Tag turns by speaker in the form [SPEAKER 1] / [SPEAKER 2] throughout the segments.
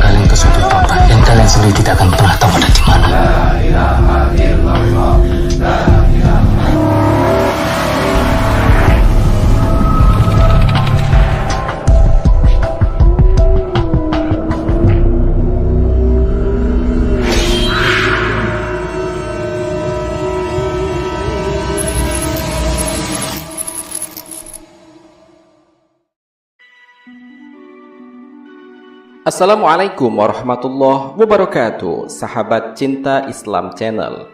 [SPEAKER 1] kalian ke suatu tempat yang kalian sendiri tidak akan pernah tahu ada di mana.
[SPEAKER 2] Assalamualaikum warahmatullahi wabarakatuh, sahabat cinta Islam Channel.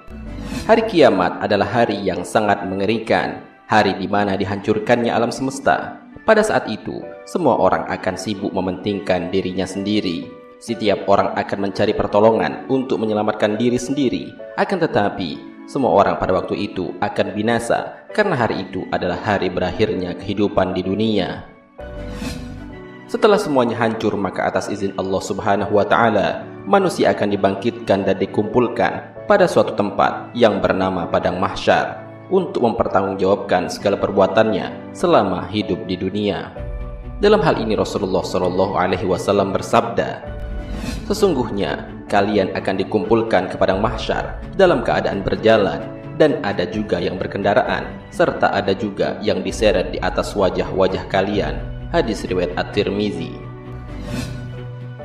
[SPEAKER 2] Hari kiamat adalah hari yang sangat mengerikan, hari di mana dihancurkannya alam semesta. Pada saat itu, semua orang akan sibuk mementingkan dirinya sendiri. Setiap orang akan mencari pertolongan untuk menyelamatkan diri sendiri. Akan tetapi, semua orang pada waktu itu akan binasa karena hari itu adalah hari berakhirnya kehidupan di dunia. Setelah semuanya hancur, maka atas izin Allah Subhanahu wa Ta'ala, manusia akan dibangkitkan dan dikumpulkan pada suatu tempat yang bernama Padang Mahsyar untuk mempertanggungjawabkan segala perbuatannya selama hidup di dunia. Dalam hal ini Rasulullah SAW bersabda, "Sesungguhnya kalian akan dikumpulkan ke Padang Mahsyar dalam keadaan berjalan, dan ada juga yang berkendaraan, serta ada juga yang diseret di atas wajah-wajah kalian." Hadis riwayat At-Tirmizi.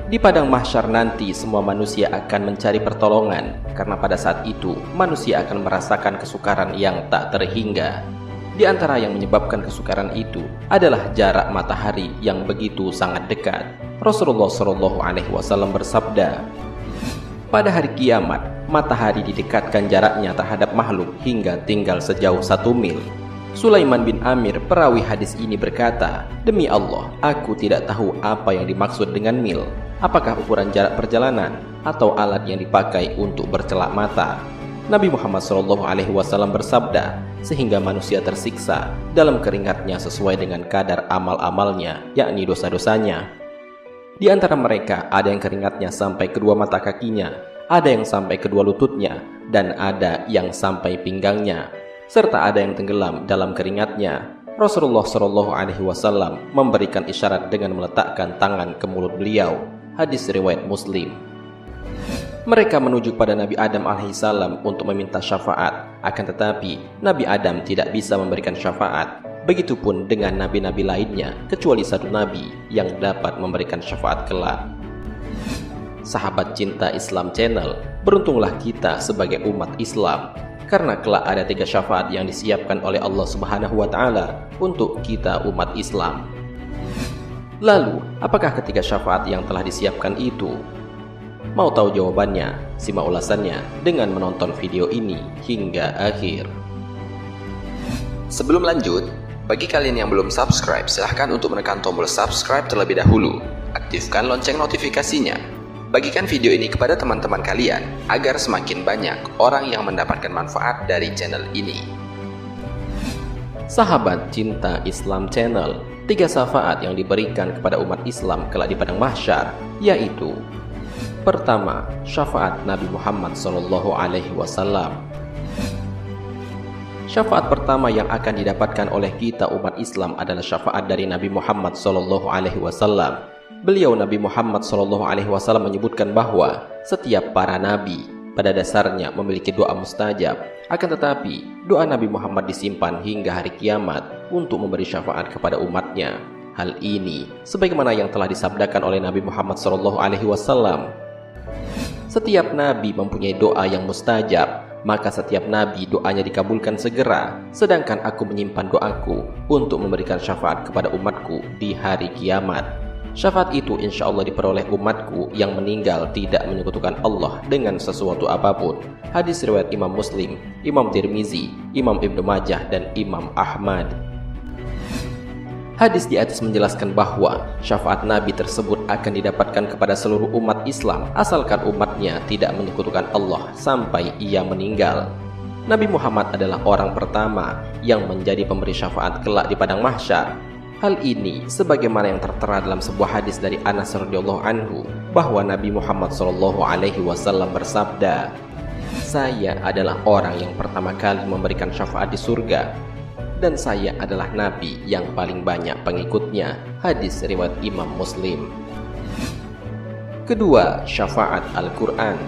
[SPEAKER 2] Di Padang Mahsyar nanti semua manusia akan mencari pertolongan, karena pada saat itu manusia akan merasakan kesukaran yang tak terhingga. Di antara yang menyebabkan kesukaran itu adalah jarak matahari yang begitu sangat dekat. Rasulullah SAW bersabda, "Pada hari kiamat, matahari didekatkan jaraknya terhadap makhluk hingga tinggal sejauh 1 mil. Sulaiman bin Amir, perawi hadis ini berkata, "Demi Allah, aku tidak tahu apa yang dimaksud dengan mil. Apakah ukuran jarak perjalanan atau alat yang dipakai untuk bercelak mata?" Nabi Muhammad SAW bersabda, "Sehingga manusia tersiksa dalam keringatnya sesuai dengan kadar amal-amalnya, yakni dosa-dosanya. Di antara mereka ada yang keringatnya sampai kedua mata kakinya, ada yang sampai kedua lututnya, dan ada yang sampai pinggangnya, serta ada yang tenggelam dalam keringatnya." Rasulullah SAW memberikan isyarat dengan meletakkan tangan ke mulut beliau. Hadis riwayat Muslim. Mereka menuju pada Nabi Adam alaihissalam untuk meminta syafaat. Akan tetapi Nabi Adam tidak bisa memberikan syafaat. Begitupun dengan nabi-nabi lainnya, kecuali satu nabi yang dapat memberikan syafaat kelak. Sahabat cinta Islam Channel, beruntunglah kita sebagai umat Islam, karena kelak ada 3 syafaat yang disiapkan oleh Allah Subhanahu wa Ta'ala untuk kita umat Islam. Lalu, apakah ketiga syafaat yang telah disiapkan itu? Mau tahu jawabannya? Simak ulasannya dengan menonton video ini hingga akhir. Sebelum lanjut, bagi kalian yang belum subscribe, silahkan untuk menekan tombol subscribe terlebih dahulu. Aktifkan lonceng notifikasinya. Bagikan video ini kepada teman-teman kalian agar semakin banyak orang yang mendapatkan manfaat dari channel ini. Sahabat cinta Islam Channel, 3 syafaat yang diberikan kepada umat Islam kelak di Padang Mahsyar, yaitu: pertama, syafaat Nabi Muhammad SAW. Syafaat pertama yang akan didapatkan oleh kita umat Islam adalah syafaat dari Nabi Muhammad SAW. Beliau Nabi Muhammad SAW menyebutkan bahwa setiap para nabi pada dasarnya memiliki doa mustajab. Akan tetapi doa Nabi Muhammad disimpan hingga hari kiamat untuk memberi syafaat kepada umatnya. Hal ini sebagaimana yang telah disabdakan oleh Nabi Muhammad SAW, "Setiap nabi mempunyai doa yang mustajab, maka setiap nabi doanya dikabulkan segera. Sedangkan aku menyimpan doaku untuk memberikan syafaat kepada umatku di hari kiamat. Syafaat itu insya Allah diperoleh umatku yang meninggal tidak menyekutukan Allah dengan sesuatu apapun." Hadis riwayat Imam Muslim, Imam Tirmizi, Imam Ibnu Majah, dan Imam Ahmad. Hadis di atas menjelaskan bahwa syafaat Nabi tersebut akan didapatkan kepada seluruh umat Islam asalkan umatnya tidak menyekutukan Allah sampai ia meninggal. Nabi Muhammad adalah orang pertama yang menjadi pemberi syafaat kelak di Padang Mahsyar. Hal ini sebagaimana yang tertera dalam sebuah hadis dari Anas radhiyallahu anhu bahwa Nabi Muhammad SAW bersabda, "Saya adalah orang yang pertama kali memberikan syafaat di surga, dan saya adalah Nabi yang paling banyak pengikutnya." Hadis riwayat Imam Muslim. Kedua, syafaat Al-Quran.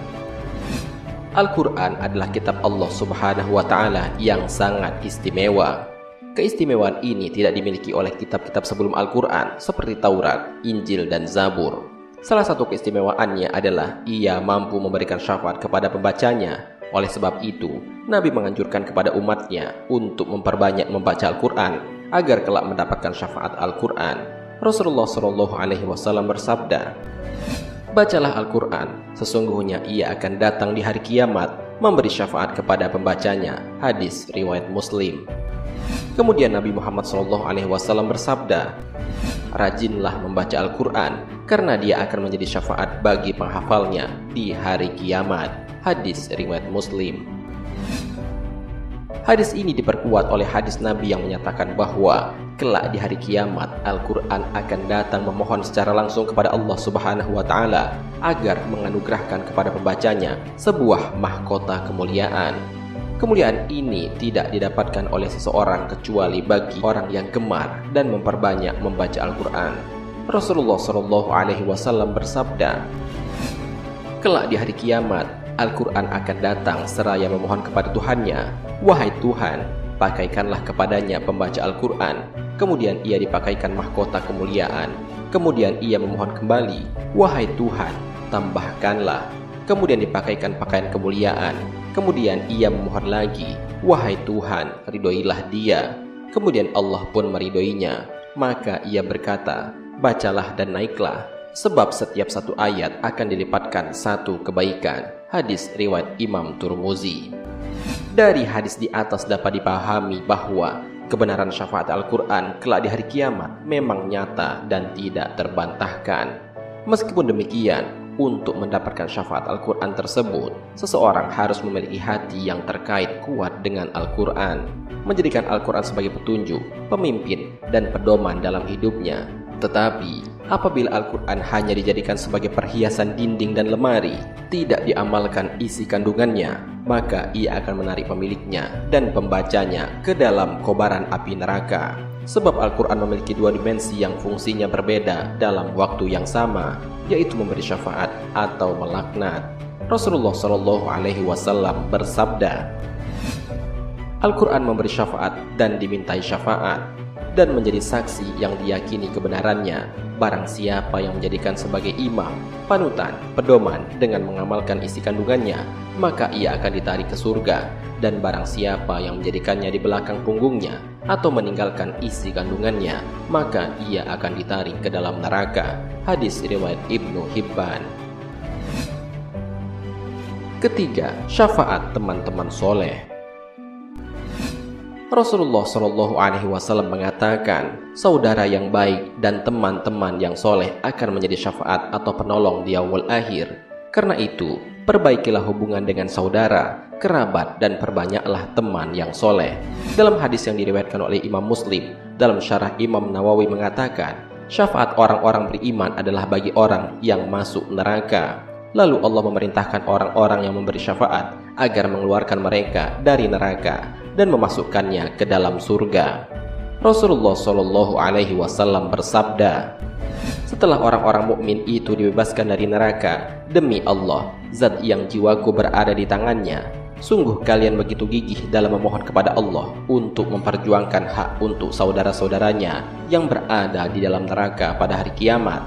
[SPEAKER 2] Al-Quran adalah kitab Allah Subhanahu wa Ta'ala yang sangat istimewa. Keistimewaan ini tidak dimiliki oleh kitab-kitab sebelum Al-Quran seperti Taurat, Injil, dan Zabur. Salah satu keistimewaannya adalah ia mampu memberikan syafaat kepada pembacanya. Oleh sebab itu, Nabi menganjurkan kepada umatnya untuk memperbanyak membaca Al-Quran agar kelak mendapatkan syafaat Al-Quran. Rasulullah SAW bersabda, "Bacalah Al-Quran, sesungguhnya ia akan datang di hari kiamat memberi syafaat kepada pembacanya." Hadis riwayat Muslim. Kemudian Nabi Muhammad SAW bersabda, "Rajinlah membaca Al-Quran, karena dia akan menjadi syafaat bagi penghafalnya di hari kiamat." Hadis riwayat Muslim. Hadis ini diperkuat oleh hadis Nabi yang menyatakan bahwa kelak di hari kiamat Al-Quran akan datang memohon secara langsung kepada Allah Subhanahu wa Ta'ala agar menganugerahkan kepada pembacanya sebuah mahkota kemuliaan. Kemuliaan ini tidak didapatkan oleh seseorang kecuali bagi orang yang gemar dan memperbanyak membaca Al-Quran. Rasulullah SAW bersabda, "Kelak di hari kiamat Al-Quran akan datang seraya memohon kepada Tuhannya, 'Wahai Tuhan, pakaikanlah kepadanya pembaca Al-Quran.' Kemudian ia dipakaikan mahkota kemuliaan. Kemudian ia memohon kembali, 'Wahai Tuhan, tambahkanlah.' Kemudian dipakaikan pakaian kemuliaan. Kemudian ia memohon lagi, 'Wahai Tuhan, ridhoilah dia.' Kemudian Allah pun meridhoinya. Maka ia berkata, 'Bacalah dan naiklah, sebab setiap satu ayat akan dilipatkan satu kebaikan.' Hadis riwayat Imam Turmuzi. Dari hadis di atas dapat dipahami bahwa kebenaran syafaat Al-Quran kelak di hari kiamat memang nyata dan tidak terbantahkan. Meskipun demikian, untuk mendapatkan syafaat Al-Quran tersebut, seseorang harus memiliki hati yang terkait kuat dengan Al-Quran, menjadikan Al-Quran sebagai petunjuk, pemimpin, dan pedoman dalam hidupnya. Tetapi, apabila Al-Quran hanya dijadikan sebagai perhiasan dinding dan lemari, tidak diamalkan isi kandungannya, maka ia akan menarik pemiliknya dan pembacanya ke dalam kobaran api neraka. Sebab Al-Quran memiliki dua dimensi yang fungsinya berbeda dalam waktu yang sama, yaitu memberi syafaat atau melaknat. Rasulullah SAW bersabda, "Al-Quran memberi syafaat dan dimintai syafaat, dan menjadi saksi yang diyakini kebenarannya barang siapa yang menjadikan sebagai imam, panutan, pedoman dengan mengamalkan isi kandungannya, maka ia akan ditarik ke surga, dan barang siapa yang menjadikannya di belakang punggungnya atau meninggalkan isi kandungannya, maka ia akan ditarik ke dalam neraka." Hadis riwayat Ibnu Hibban. Ketiga, syafaat teman-teman soleh. Rasulullah SAW mengatakan, saudara yang baik dan teman-teman yang soleh akan menjadi syafaat atau penolong di yaumul akhir. Karena itu, perbaikilah hubungan dengan saudara, kerabat, dan perbanyaklah teman yang soleh. Dalam hadis yang diriwayatkan oleh Imam Muslim, dalam syarah Imam Nawawi mengatakan, syafaat orang-orang beriman adalah bagi orang yang masuk neraka. Lalu Allah memerintahkan orang-orang yang memberi syafaat agar mengeluarkan mereka dari neraka dan memasukkannya ke dalam surga. Rasulullah SAW bersabda, setelah orang-orang mukmin itu dibebaskan dari neraka, demi Allah, zat yang jiwaku berada di tangannya, sungguh kalian begitu gigih dalam memohon kepada Allah untuk memperjuangkan hak untuk saudara-saudaranya yang berada di dalam neraka pada hari kiamat.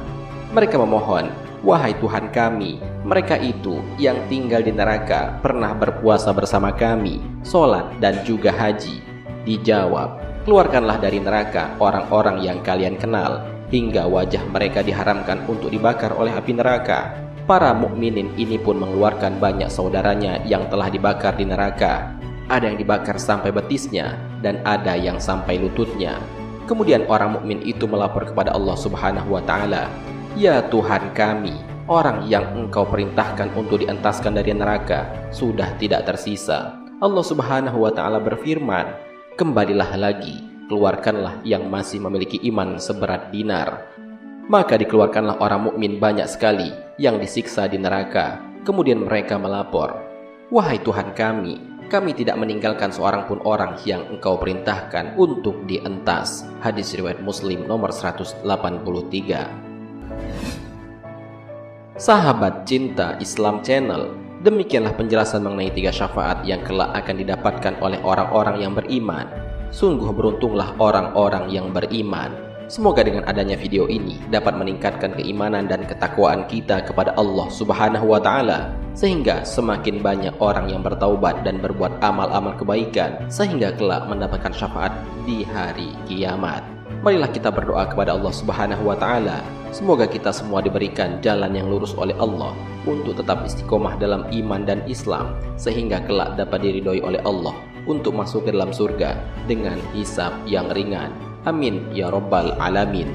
[SPEAKER 2] Mereka memohon, wahai Tuhan kami, mereka itu yang tinggal di neraka pernah berpuasa bersama kami, sholat dan juga haji. Dijawab, keluarkanlah dari neraka orang-orang yang kalian kenal, hingga wajah mereka diharamkan untuk dibakar oleh api neraka. Para mukminin ini pun mengeluarkan banyak saudaranya yang telah dibakar di neraka. Ada yang dibakar sampai betisnya dan ada yang sampai lututnya. Kemudian orang mukmin itu melapor kepada Allah Subhanahu wa Ta'ala, ya Tuhan kami, orang yang Engkau perintahkan untuk dientaskan dari neraka sudah tidak tersisa. Allah Subhanahu wa Ta'ala berfirman, kembalilah lagi, keluarkanlah yang masih memiliki iman seberat dinar. Maka dikeluarkanlah orang mukmin banyak sekali yang disiksa di neraka. Kemudian mereka melapor, wahai Tuhan kami tidak meninggalkan seorang pun orang yang Engkau perintahkan untuk dientas. Hadis riwayat Muslim nomor 183. Sahabat cinta Islam Channel, demikianlah penjelasan mengenai 3 syafaat yang kelak akan didapatkan oleh orang-orang yang beriman. Sungguh beruntunglah orang-orang yang beriman. Semoga dengan adanya video ini dapat meningkatkan keimanan dan ketakwaan kita kepada Allah Subhanahu wa Ta'ala, sehingga semakin banyak orang yang bertaubat dan berbuat amal-amal kebaikan, sehingga kelak mendapatkan syafaat di hari kiamat. Marilah kita berdoa kepada Allah Subhanahu wa Ta'ala. Semoga kita semua diberikan jalan yang lurus oleh Allah untuk tetap istiqomah dalam iman dan Islam, sehingga kelak dapat diridhoi oleh Allah untuk masuk ke dalam surga dengan hisab yang ringan. Amin ya rabbal alamin.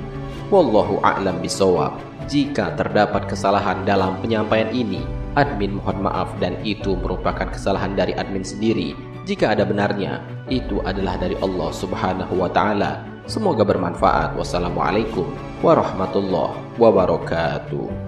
[SPEAKER 2] Wallahu a'lam bishawab. Jika terdapat kesalahan dalam penyampaian ini, admin mohon maaf dan itu merupakan kesalahan dari admin sendiri. Jika ada benarnya, itu adalah dari Allah Subhanahu wa Ta'ala. Semoga bermanfaat. Wassalamualaikum warahmatullahi wabarakatuh.